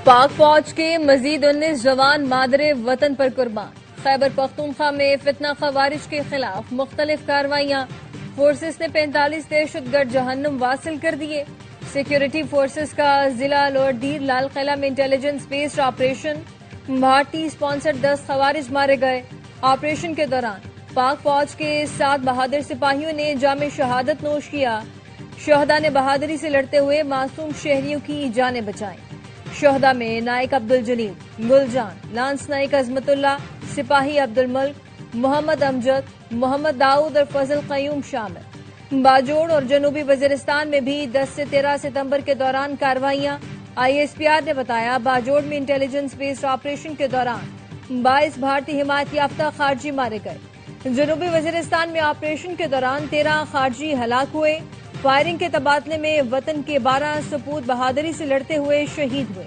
پاک فوج کے مزید 19 جوان مادر وطن پر قربان۔ خیبر پختونخوا میں فتنہ خوارج کے خلاف مختلف کارروائیاں، فورسز نے 45 دہشت گرد جہنم واصل کر دیے۔ سیکیورٹی فورسز کا ضلع لوئر دیر لال قلعہ میں انٹیلیجنس بیسڈ آپریشن، بھارتی اسپانسرڈ 10 خوارج مارے گئے۔ آپریشن کے دوران پاک فوج کے 7 بہادر سپاہیوں نے جام شہادت نوش کیا۔ شہداء نے بہادری سے لڑتے ہوئے معصوم شہریوں کی جانیں بچائیں۔ شہداء میں نائک عبد الجلیل، گل جان، لانس نائک عظمت اللہ، سپاہی عبد الملک، محمد امجد، محمد داؤد اور فضل قیوم شامل۔ باجوڑ اور جنوبی وزیرستان میں بھی 10 سے 13 ستمبر کے دوران کارروائیاں۔ ISPR نے بتایا باجوڑ میں انٹیلیجنس بیسڈ آپریشن کے دوران 22 بھارتی حمایت یافتہ خارجی مارے گئے۔ جنوبی وزیرستان میں آپریشن کے دوران 13 خارجی ہلاک ہوئے۔ فائرنگ کے تبادلے میں وطن کے 12 سپوت بہادری سے لڑتے ہوئے شہید ہوئے۔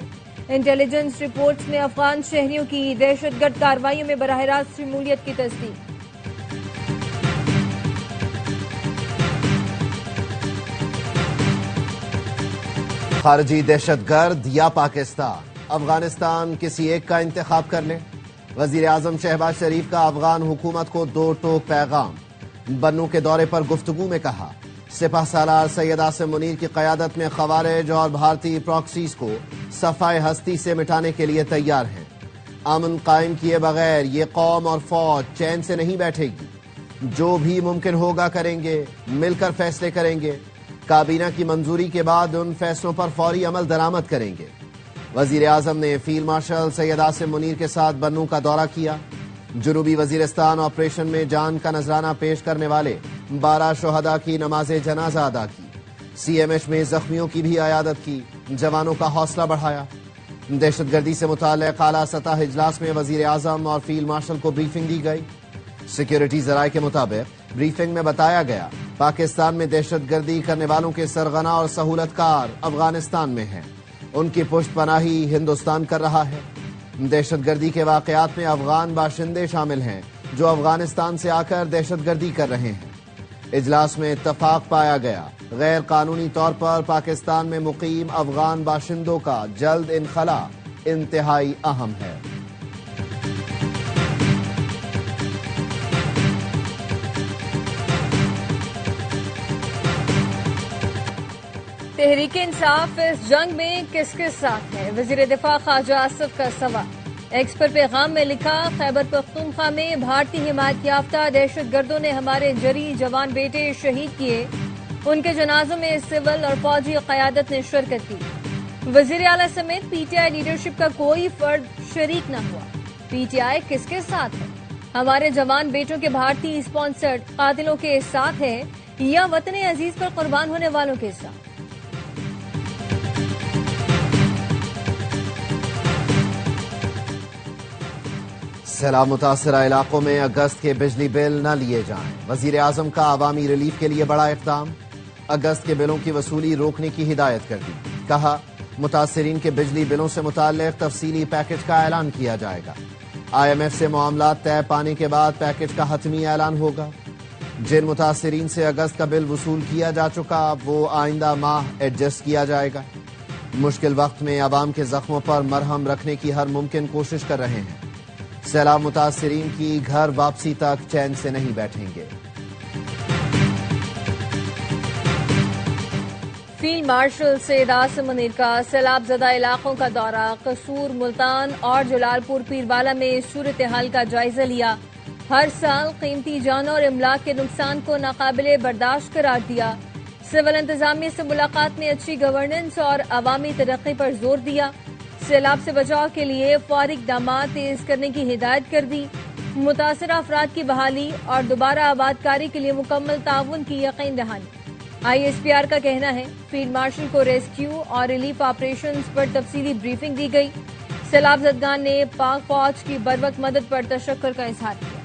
انٹیلیجنس رپورٹس میں افغان شہریوں کی دہشت گرد کارروائیوں میں براہ راست شمولیت کی تصدیق۔ خارجی دہشت گرد یا پاکستان، افغانستان کسی ایک کا انتخاب کر لے۔ وزیر اعظم شہباز شریف کا افغان حکومت کو 2 ٹوک پیغام۔ بنوں کے دورے پر گفتگو میں کہا سپہ سالار سید عاصم منیر کی قیادت میں خوارج اور بھارتی پراکسیز کو صفائے ہستی سے مٹانے کے لیے تیار ہیں۔ امن قائم کیے بغیر یہ قوم اور فوج چین سے نہیں بیٹھے گی۔ جو بھی ممکن ہوگا کریں گے، مل کر فیصلے کریں گے۔ کابینہ کی منظوری کے بعد ان فیصلوں پر فوری عمل درآمد کریں گے۔ وزیر اعظم نے فیلڈ مارشل سید عاصم منیر کے ساتھ بنوں کا دورہ کیا۔ جنوبی وزیرستان آپریشن میں جان کا نذرانہ پیش کرنے والے 12 شہداء کی نماز جنازہ ادا کی۔ CMH میں زخمیوں کی بھی عیادت کی، جوانوں کا حوصلہ بڑھایا۔ دہشت گردی سے متعلق اعلیٰ سطح اجلاس میں وزیر اعظم اور فیلڈ مارشل کو بریفنگ دی گئی۔ سیکیورٹی ذرائع کے مطابق بریفنگ میں بتایا گیا پاکستان میں دہشت گردی کرنے والوں کے سرغنہ اور سہولت کار افغانستان میں ہیں۔ ان کی پشت پناہی ہندوستان کر رہا ہے۔ دہشت گردی کے واقعات میں افغان باشندے شامل ہیں جو افغانستان سے آ کر دہشت گردی کر رہے ہیں۔ اجلاس میں اتفاق پایا گیا غیر قانونی طور پر پاکستان میں مقیم افغان باشندوں کا جلد انخلا انتہائی اہم ہے۔ تحریک انصاف اس جنگ میں کس کے ساتھ ہے؟ وزیر دفاع خواجہ آصف کا سوال۔ ایکس پر پیغام میں لکھا خیبر پختونخوا میں بھارتی حمایت یافتہ دہشت گردوں نے ہمارے جری جوان بیٹے شہید کیے۔ ان کے جنازوں میں سول اور فوجی قیادت نے شرکت کی۔ وزیر اعلیٰ سمیت PTI لیڈرشپ کا کوئی فرد شریک نہ ہوا۔ PTI کس کے ساتھ ہے؟ ہمارے جوان بیٹوں کے بھارتی اسپانسرڈ قاتلوں کے ساتھ ہے یا وطن عزیز پر قربان ہونے والوں کے ساتھ؟ سیلاب متاثرہ علاقوں میں اگست کے بجلی بل نہ لیے جائیں۔ وزیر اعظم کا عوامی ریلیف کے لیے بڑا اقدام۔ اگست کے بلوں کی وصولی روکنے کی ہدایت کر دی۔ کہا متاثرین کے بجلی بلوں سے متعلق تفصیلی پیکج کا اعلان کیا جائے گا۔ IMF سے معاملات طے پانے کے بعد پیکج کا حتمی اعلان ہوگا۔ جن متاثرین سے اگست کا بل وصول کیا جا چکا وہ آئندہ ماہ ایڈجسٹ کیا جائے گا۔ مشکل وقت میں عوام کے زخموں پر مرہم رکھنے کی ہر ممکن کوشش کر رہے ہیں۔ سیلاب متاثرین کی گھر واپسی تک چین سے نہیں بیٹھیں گے۔ فیلڈ مارشل سید عاصم منیر کا سیلاب زدہ علاقوں کا دورہ، قصور، ملتان اور جلال پور پیروالا میں صورتحال کا جائزہ لیا۔ ہر سال قیمتی جانوں اور املاک کے نقصان کو ناقابل برداشت قرار دیا۔ سول انتظامیہ سے ملاقات میں اچھی گورننس اور عوامی ترقی پر زور دیا۔ سیلاب سے بچاؤ کے لیے فوری اقدامات تیز کرنے کی ہدایت کر دی۔ متاثرہ افراد کی بحالی اور دوبارہ آباد کاری کے لیے مکمل تعاون کی یقین دہانی۔ ISPR کا کہنا ہے فیلڈ مارشل کو ریسکیو اور ریلیف آپریشنز پر تفصیلی بریفنگ دی گئی۔ سیلاب زدگان نے پاک فوج کی بروقت مدد پر تشکر کا اظہار کیا۔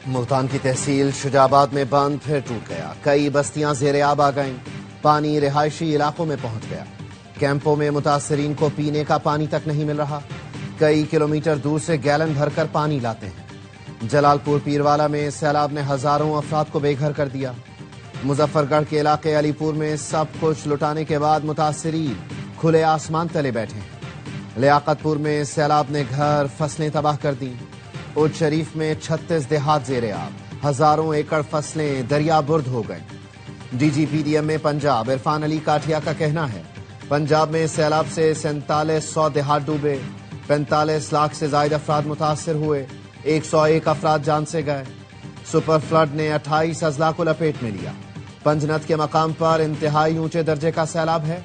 ملتان کی تحصیل شجاباد میں بند پھر ٹوٹ گیا۔ کئی بستیاں زیر آب آ گئیں۔ پانی رہائشی علاقوں میں پہنچ گیا۔ کیمپوں میں متاثرین کو پینے کا پانی تک نہیں مل رہا۔ کئی کلومیٹر دور سے گیلن بھر کر پانی لاتے ہیں۔ جلال پور پیروالا میں سیلاب نے ہزاروں افراد کو بے گھر کر دیا۔ مظفر گڑھ کے علاقے علی پور میں سب کچھ لٹانے کے بعد متاثرین کھلے آسمان تلے بیٹھے ہیں۔ لیاقت پور میں سیلاب نے گھر فصلیں تباہ کر دیں۔ اود شریف میں 36 دیہات زیر آب، ہزاروں ایکڑ فصلیں دریا برد ہو گئیں۔ D G P D M میں پنجاب عرفان علی کاٹھیا کا کہنا ہے پنجاب میں سیلاب سے 4700 دیہات ڈوبے، 45 لاکھ سے زائد افراد متاثر ہوئے، 101 افراد جان سے گئے۔ سپر فلڈ نے 28 اضلاع کو لپیٹ میں لیا۔ پنجنت کے مقام پر انتہائی اونچے درجے کا سیلاب ہے۔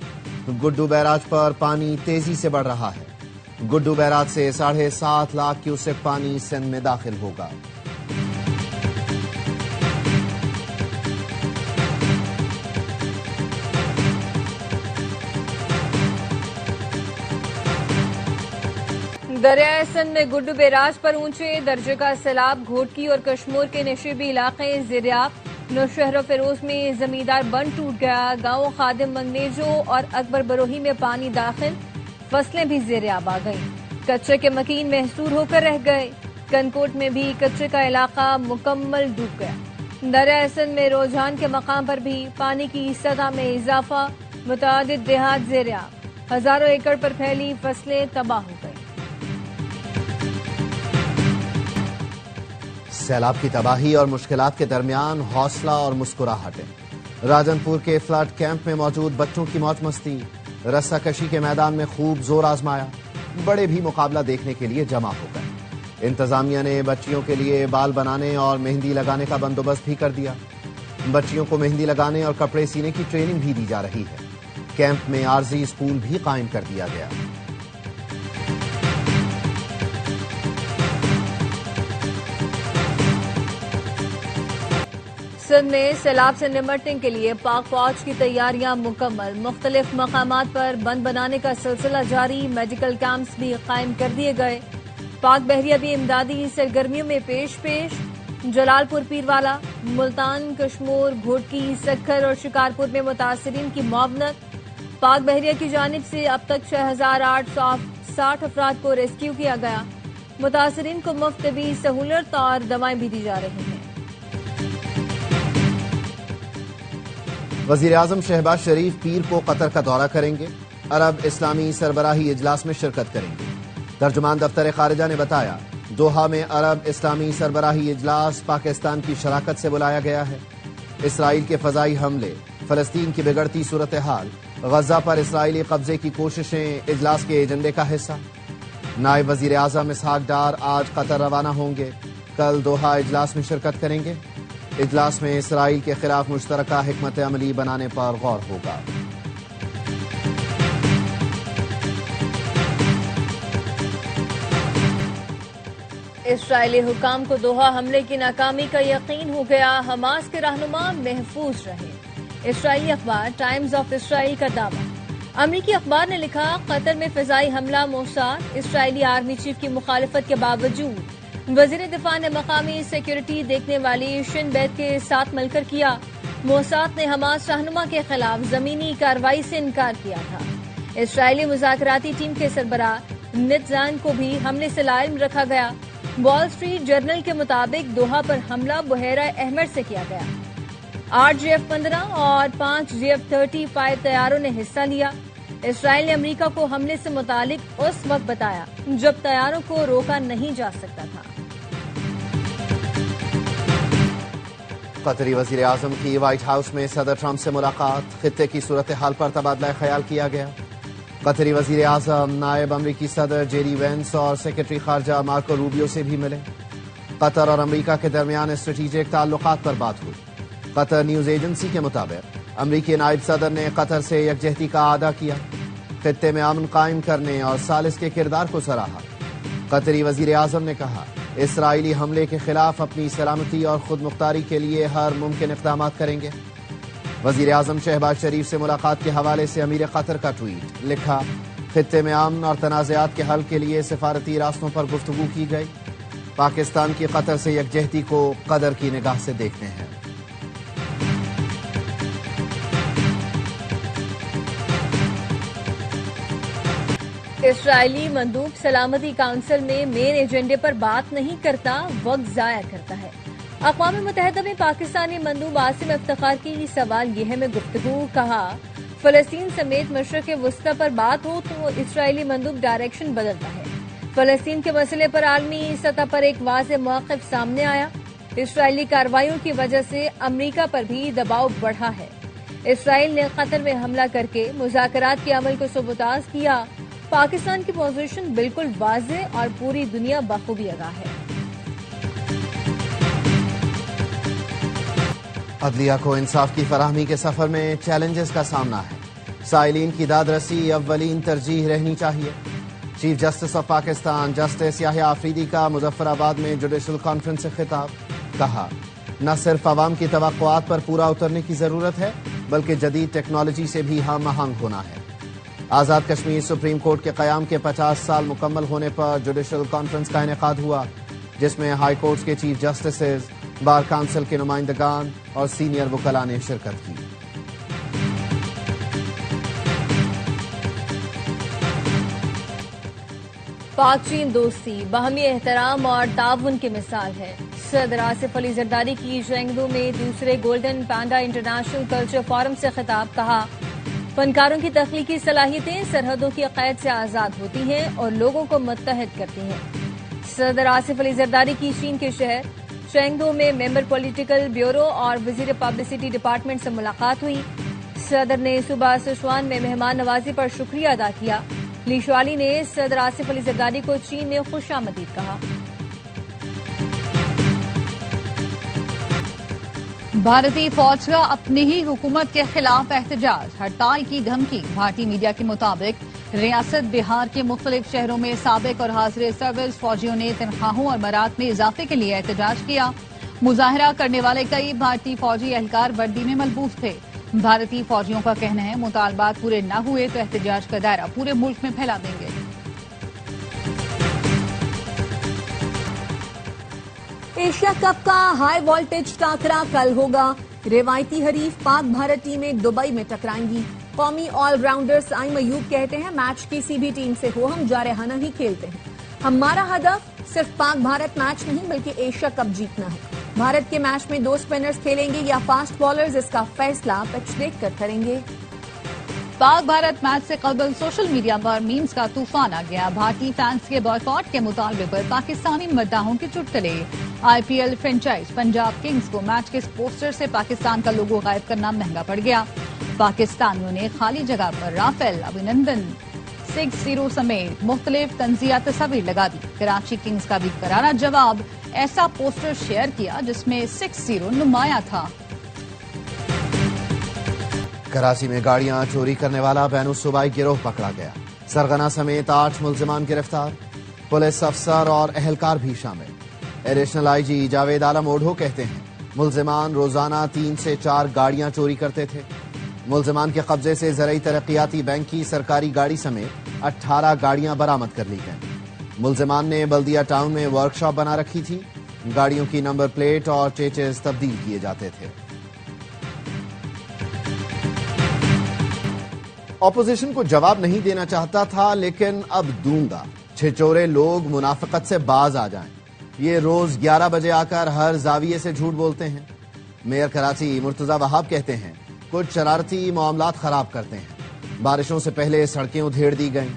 گڈو بیراج پر پانی تیزی سے بڑھ رہا ہے۔ گڈو بیراج سے 7.5 لاکھ کیوسک پانی سندھ میں داخل ہوگا۔ دریائے سندھ میں گڈو بیراج پر اونچے درجے کا سیلاب، گھوٹکی اور کشمور کے نشیبی علاقے زیرآب۔ نوشہر و فیروز میں زمیندار بند ٹوٹ گیا، گاؤں خادم منگنیجو اور اکبر بروہی میں پانی داخل، فصلیں بھی زیرآب آ گئیں۔ کچے کے مکین محصور ہو کر رہ گئے۔ کنکوٹ میں بھی کچے کا علاقہ مکمل ڈوب گیا۔ دریائے سندھ میں روجان کے مقام پر بھی پانی کی سطح میں اضافہ، متعدد دیہات زیرآب، ہزاروں ایکڑ پر پھیلی فصلیں تباہ ہو گئیں۔ سیلاب کی تباہی اور مشکلات کے درمیان حوصلہ اور مسکراہٹیں۔ راجن پور کے فلڈ کیمپ میں موجود بچوں کی موج مستی، رسہ کشی کے میدان میں خوب زور آزمایا۔ بڑے بھی مقابلہ دیکھنے کے لیے جمع ہو گئے۔ انتظامیہ نے بچیوں کے لیے بال بنانے اور مہندی لگانے کا بندوبست بھی کر دیا۔ بچیوں کو مہندی لگانے اور کپڑے سینے کی ٹریننگ بھی دی جا رہی ہے۔ کیمپ میں عارضی اسکول بھی قائم کر دیا گیا۔ سندھ میں سیلاب سے نمٹنے کے لیے پاک فوج کی تیاریاں مکمل، مختلف مقامات پر بند بنانے کا سلسلہ جاری، میڈیکل کیمپس بھی قائم کر دیے گئے۔ پاک بحریہ بھی امدادی سرگرمیوں میں پیش جلال پور پیروالا، ملتان، کشمور، گھوٹکی، سکھر اور شکارپور میں متاثرین کی معاونت۔ پاک بحریہ کی جانب سے اب تک 6860 افراد کو ریسکیو کیا گیا۔ متاثرین کو مفت طبی سہولت اور دوائیں بھی دی جا رہی ہیں۔ وزیراعظم شہباز شریف پیر کو قطر کا دورہ کریں گے، عرب اسلامی سربراہی اجلاس میں شرکت کریں گے۔ ترجمان دفتر خارجہ نے بتایا دوحہ میں عرب اسلامی سربراہی اجلاس پاکستان کی شراکت سے بلایا گیا ہے۔ اسرائیل کے فضائی حملے، فلسطین کی بگڑتی صورتحال، غزہ پر اسرائیلی قبضے کی کوششیں اجلاس کے ایجنڈے کا حصہ۔ نائب وزیر اعظم اسحاق ڈار آج قطر روانہ ہوں گے، کل دوحہ اجلاس میں شرکت کریں گے۔ اجلاس میں اسرائیل کے خلاف مشترکہ حکمت عملی بنانے پر غور ہوگا۔ اسرائیلی حکام کو دوحہ حملے کی ناکامی کا یقین ہو گیا، حماس کے رہنما محفوظ رہے۔ اسرائیلی اخبار ٹائمز آف اسرائیل کا دعویٰ۔ امریکی اخبار نے لکھا قطر میں فضائی حملہ موساد، اسرائیلی آرمی چیف کی مخالفت کے باوجود وزیر دفاع نے مقامی سیکیورٹی دیکھنے والی شن بیت کے ساتھ مل کر کیا۔ موساد نے حماس رہنما کے خلاف زمینی کارروائی سے انکار کیا تھا۔ اسرائیلی مذاکراتی ٹیم کے سربراہ نتزان کو بھی حملے سے لاعلم رکھا گیا۔ وال اسٹریٹ جرنل کے مطابق دوحہ پر حملہ بحیرہ احمر سے کیا گیا۔ 8 GF-15 اور 5 GF-35 طیاروں نے حصہ لیا۔ اسرائیل نے امریکہ کو حملے سے متعلق اس وقت بتایا جب طیاروں کو روکا نہیں جا سکتا تھا۔ قطری وزیر اعظم کی وائٹ ہاؤس میں صدر ٹرمپ سے ملاقات، خطے کی صورتحال پر تبادلہ خیال کیا گیا۔ قطری وزیر اعظم نائب امریکی صدر جیری وینس اور سیکرٹری خارجہ مارکو روبیو سے بھی ملے۔ قطر اور امریکہ کے درمیان اسٹریٹجک تعلقات پر بات ہوئی۔ قطر نیوز ایجنسی کے مطابق امریکی نائب صدر نے قطر سے یکجہتی کا اعادہ کیا، خطے میں امن قائم کرنے اور ثالث کے کردار کو سراہا۔ قطری وزیر اعظم نے کہا اسرائیلی حملے کے خلاف اپنی سلامتی اور خود مختاری کے لیے ہر ممکن اقدامات کریں گے۔ وزیر اعظم شہباز شریف سے ملاقات کے حوالے سے امیر قطر کا ٹویٹ، لکھا خطے میں امن اور تنازعات کے حل کے لیے سفارتی راستوں پر گفتگو کی گئی۔ پاکستان کی قطر سے یکجہتی کو قدر کی نگاہ سے دیکھتے ہیں۔ اسرائیلی مندوب سلامتی کونسل میں مین ایجنڈے پر بات نہیں کرتا، وقت ضائع کرتا ہے۔ اقوام متحدہ میں پاکستانی مندوب عاصم افتخار کی سوال یہ ہے میں گفتگو، کہا فلسطین سمیت مشرق وسطی پر بات ہو تو اسرائیلی مندوب ڈائریکشن بدلتا ہے۔ فلسطین کے مسئلے پر عالمی سطح پر ایک واضح موقف سامنے آیا۔ اسرائیلی کارروائیوں کی وجہ سے امریکہ پر بھی دباؤ بڑھا ہے۔ اسرائیل نے قطر میں حملہ کر کے مذاکرات کے عمل کو سبوتاژ کیا۔ پاکستان کی پوزیشن بالکل واضح اور پوری دنیا بخوبی آگاہ ہے۔ عدلیہ کو انصاف کی فراہمی کے سفر میں چیلنجز کا سامنا ہے۔ سائلین کی داد رسی اولین ترجیح رہنی چاہیے۔ Chief justice of Pakistan justice Yahya Afridi کا مظفر آباد میں جوڈیشل کانفرنس سے خطاب، کہا نہ صرف عوام کی توقعات پر پورا اترنے کی ضرورت ہے بلکہ جدید ٹیکنالوجی سے بھی ہم آہنگ ہونا ہے۔ آزاد کشمیر سپریم کورٹ کے قیام کے 50 سال مکمل ہونے پر جوڈیشل کانفرنس کا انعقاد ہوا، جس میں ہائی کورٹس کے چیف جسٹسز، بار کونسل کے نمائندگان اور سینئر وکلاء نے شرکت کی۔ پاک چین دوستی باہمی احترام اور تعاون کی مثال ہے۔ صدر آصف علی زرداری کی چینگدو میں دوسرے golden panda international culture forum سے خطاب، کہا فنکاروں کی تخلیقی صلاحیتیں سرحدوں کی قید سے آزاد ہوتی ہیں اور لوگوں کو متحد کرتی ہیں۔ صدر آصف علی زرداری کی چین کے شہر چینگدو میں ممبر پولیٹیکل بیورو اور وزیر پبلسٹی ڈپارٹمنٹ سے ملاقات ہوئی۔ صدر نے صوبہ سچوان میں مہمان نوازی پر شکریہ ادا کیا۔ لی شوالی نے صدر آصف علی زرداری کو چین میں خوش آمدید کہا۔ بھارتی فوج کا اپنی ہی حکومت کے خلاف احتجاج، ہڑتال کی دھمکی۔ بھارتی میڈیا کے مطابق ریاست بہار کے مختلف شہروں میں سابق اور حاضر سروس فوجیوں نے تنخواہوں اور مراد میں اضافے کے لیے احتجاج کیا۔ مظاہرہ کرنے والے کئی بھارتی فوجی اہلکار وردی میں ملبوس تھے۔ بھارتی فوجیوں کا کہنا ہے مطالبات پورے نہ ہوئے تو احتجاج کا دائرہ پورے ملک میں پھیلا دیں گے۔ ایشیا کپ کا ہائی وولٹیج ٹاکرا کل ہوگا۔ روایتی حریف پاک بھارت ٹیمیں دبئی میں ٹکرائیں گی۔ قومی آل راؤنڈر سائم ایوب کہتے ہیں میچ کسی بھی ٹیم سے ہو ہم جارحانہ ہی کھیلتے ہیں۔ ہمارا ہدف صرف پاک بھارت میچ نہیں بلکہ ایشیا کپ جیتنا ہے۔ بھارت کے میچ میں 2 اسپنرز کھیلیں گے یا فاسٹ بالرز، اس کا فیصلہ پچ دیکھ کر کریں گے۔ پاک بھارت میچ سے قبل سوشل میڈیا پر میمز کا طوفان آ گیا۔ بھارتی فینس کے بائیکاٹ کے مطالبے پر پاکستانی مداحوں کے چٹکلے۔ I P L franchise Punjab Kings کو میچ کے پوسٹر سے پاکستان کا لوگو غائب کرنا مہنگا پڑ گیا۔ پاکستانیوں نے خالی جگہ پر رافیل ابھینندن 6-0 سمیت مختلف طنزیہ تصاویر لگا دی۔ کراچی کنگز کا بھی کرارا جواب، ایسا پوسٹر شیئر کیا جس میں 6-0 نمایاں تھا۔ کراچی میں گاڑیاں چوری کرنے والا بین الصوبائی گروہ پکڑا گیا۔ سرغنہ سمیت 8 ملزمان گرفتار، پولیس افسر اور اہلکار بھی شامل۔ ایڈیشنل آئی جی جاوید عالم اوڈھو کہتے ہیں ملزمان روزانہ 3 سے 4 گاڑیاں چوری کرتے تھے۔ ملزمان کے قبضے سے زرعی ترقیاتی بینک کی سرکاری گاڑی سمیت 18 گاڑیاں برآمد کر لی گئیں۔ ملزمان نے بلدیہ ٹاؤن میں ورک شاپ بنا رکھی تھی۔ گاڑیوں کی نمبر پلیٹ اور ٹیچز تبدیل کیے جاتے تھے۔ اپوزیشن کو جواب نہیں دینا چاہتا تھا لیکن اب دوں گا، چھچورے لوگ منافقت سے باز آ جائیں۔ یہ روز 11 بجے آ کر ہر زاویے سے جھوٹ بولتے ہیں۔ میئر کراچی مرتضی وہاب کہتے ہیں کچھ شرارتی معاملات خراب کرتے ہیں۔ بارشوں سے پہلے سڑکیں ادھیڑ دی گئیں۔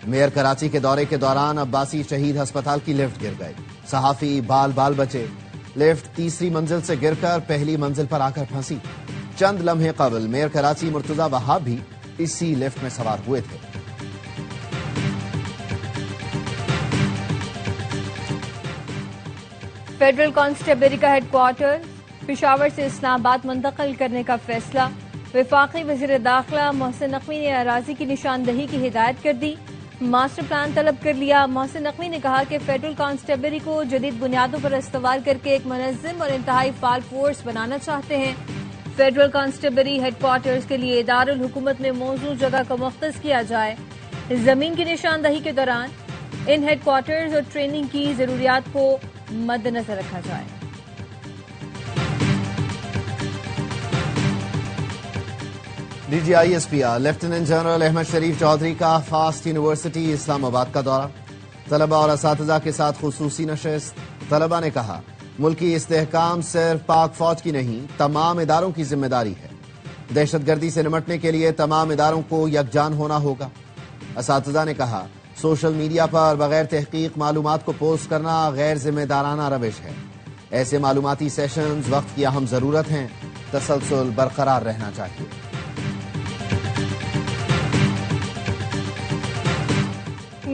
میئر کراچی کے دورے کے دوران عباسی شہید ہسپتال کی لفٹ گر گئی، صحافی بال بچے۔ لفٹ تیسری منزل سے گر کر پہلی منزل پر آ کر پھنسی۔ چند لمحے قبل میئر کراچی مرتضی وہاب بھی اسی لفٹ میں سوار ہوئے تھے۔ فیڈرل کانسٹیبلری کا ہیڈ کوارٹر پشاور سے اسلام آباد منتقل کرنے کا فیصلہ۔ وفاقی وزیر داخلہ محسن نقوی نے اراضی کی نشاندہی کی ہدایت کر دی، ماسٹر پلان طلب کر لیا۔ محسن نقوی نے کہا کہ فیڈرل کانسٹیبلری کو جدید بنیادوں پر استوار کر کے ایک منظم اور انتہائی فعال فورس بنانا چاہتے ہیں۔ فیڈرل کانسٹیبلری ہیڈ کوارٹرز کے لیے دارالحکومت میں موزوں جگہ کو مختص کیا جائے۔ زمین کی نشاندہی کے دوران ان ہیڈ کوارٹرز اور ٹریننگ کی ضروریات کو مد نظر رکھا جائے۔ D G I S P R lieutenant general Ahmad Sharif Chaudhry کا فاسٹ یونیورسٹی اسلام آباد کا دورہ، طلباء اور اساتذہ کے ساتھ خصوصی نشست۔ طلباء نے کہا ملکی استحکام صرف پاک فوج کی نہیں تمام اداروں کی ذمہ داری ہے۔ دہشت گردی سے نمٹنے کے لیے تمام اداروں کو یکجان ہونا ہوگا۔ اساتذہ نے کہا سوشل میڈیا پر بغیر تحقیق معلومات کو پوسٹ کرنا غیر ذمہ دارانہ روش ہے۔ ایسے معلوماتی سیشنز وقت کی اہم ضرورت ہیں، تسلسل برقرار رہنا چاہیے۔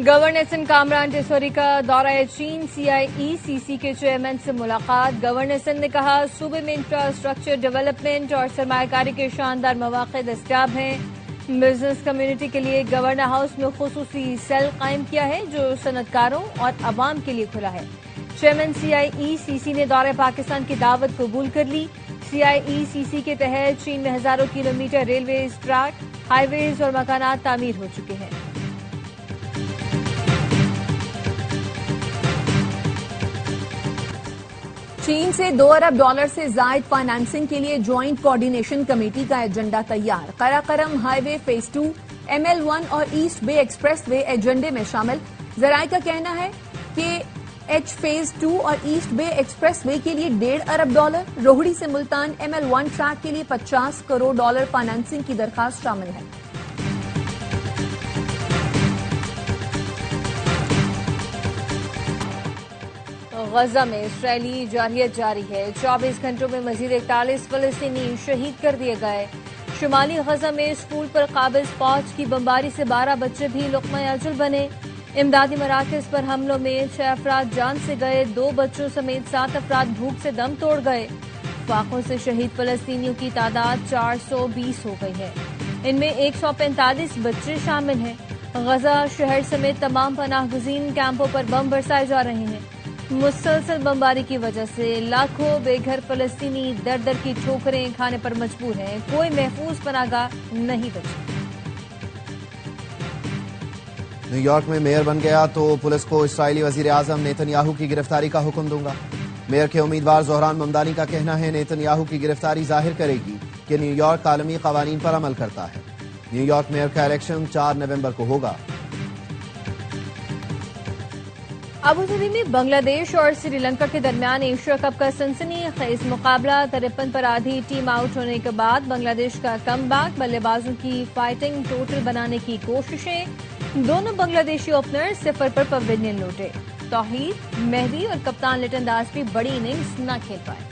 گورنر سندھ کامران ٹیسوری کا دورہ چین، CIECC کے چیئرمین سے ملاقات۔ گورنر سندھ نے کہا صوبے میں انفراسٹرکچر ڈیولپمنٹ اور سرمایہ کاری کے شاندار مواقع دستیاب ہیں۔ بزنس کمیونٹی کے لیے گورنر ہاؤس میں خصوصی سیل قائم کیا ہے جو صنعت کاروں اور عوام کے لیے کھلا ہے۔ چیئرمین CIECC نے دورہ پاکستان کی دعوت قبول کر لی۔ CIECC کے تحت چین میں ہزاروں کلومیٹر ریلویز، ٹریک، ہائی ویز اور مکانات تعمیر ہو چکے ہیں۔ چین سے $2 ارب سے زائد فائنانسنگ کے لیے جوائنٹ کوارڈینیشن کمیٹی کا ایجنڈا تیار۔ قراقرم ہائی وے فیز 2، ML1 اور ایسٹ بے ایکسپریس وے ایجنڈے میں شامل۔ ذرائع کا کہنا ہے کہ فیز 2 اور ایسٹ بے ایکسپریس وے کے لیے $1.5 ارب، روہڑی سے ملتان ML1 ٹریک کے لیے $50 کروڑ فائنانسنگ کی درخواست شامل ہے۔ غزہ میں اسرائیلی جارحیت جاری ہے۔ 24 گھنٹوں میں مزید 41 فلسطینی شہید کر دیے گئے۔ شمالی غزہ میں اسکول پر قابض فوج کی بمباری سے 12 بچے بھی لقمہ اجل بنے۔ امدادی مراکز پر حملوں میں 6 افراد جان سے گئے، 2 بچوں سمیت 7 افراد بھوک سے دم توڑ گئے۔ فاقوں سے شہید فلسطینیوں کی تعداد 420 ہو گئی ہے، ان میں 145 بچے شامل ہیں۔ غزہ شہر سمیت تمام پناہ گزین کیمپوں پر بم برسائے جا رہے ہیں۔ مسلسل بمباری کی وجہ سے لاکھوں بے گھر فلسطینی در در کی ٹھوکریں کھانے پر مجبور ہیں، کوئی محفوظ پناہ گاہ نہیں بچی۔ نیو یارک میں میئر بن گیا تو پولیس کو اسرائیلی وزیر اعظم نیتن یاہو کی گرفتاری کا حکم دوں گا۔ میئر کے امیدوار زہران ممدانی کا کہنا ہے نیتن یاہو کی گرفتاری ظاہر کرے گی کہ نیو یارک عالمی قوانین پر عمل کرتا ہے۔ نیو یارک میئر کا الیکشن 4 نومبر کو ہوگا۔ ابوظہبی میں بنگلہ دیش اور سری لنکا کے درمیان ایشیا کپ کا سنسنی خیز مقابلہ 53 پر آدھی ٹیم آؤٹ ہونے کے بعد بنگلہ دیش کا کم بیک، بلے بازوں کی فائٹنگ ٹوٹل بنانے کی کوششیں، دونوں بنگلہ دیشی اوپنر 0 پر پویلین لوٹے۔ توحید، مہدی اور کپتان لٹن داس بھی بڑی اننگز نہ کھیل پائے۔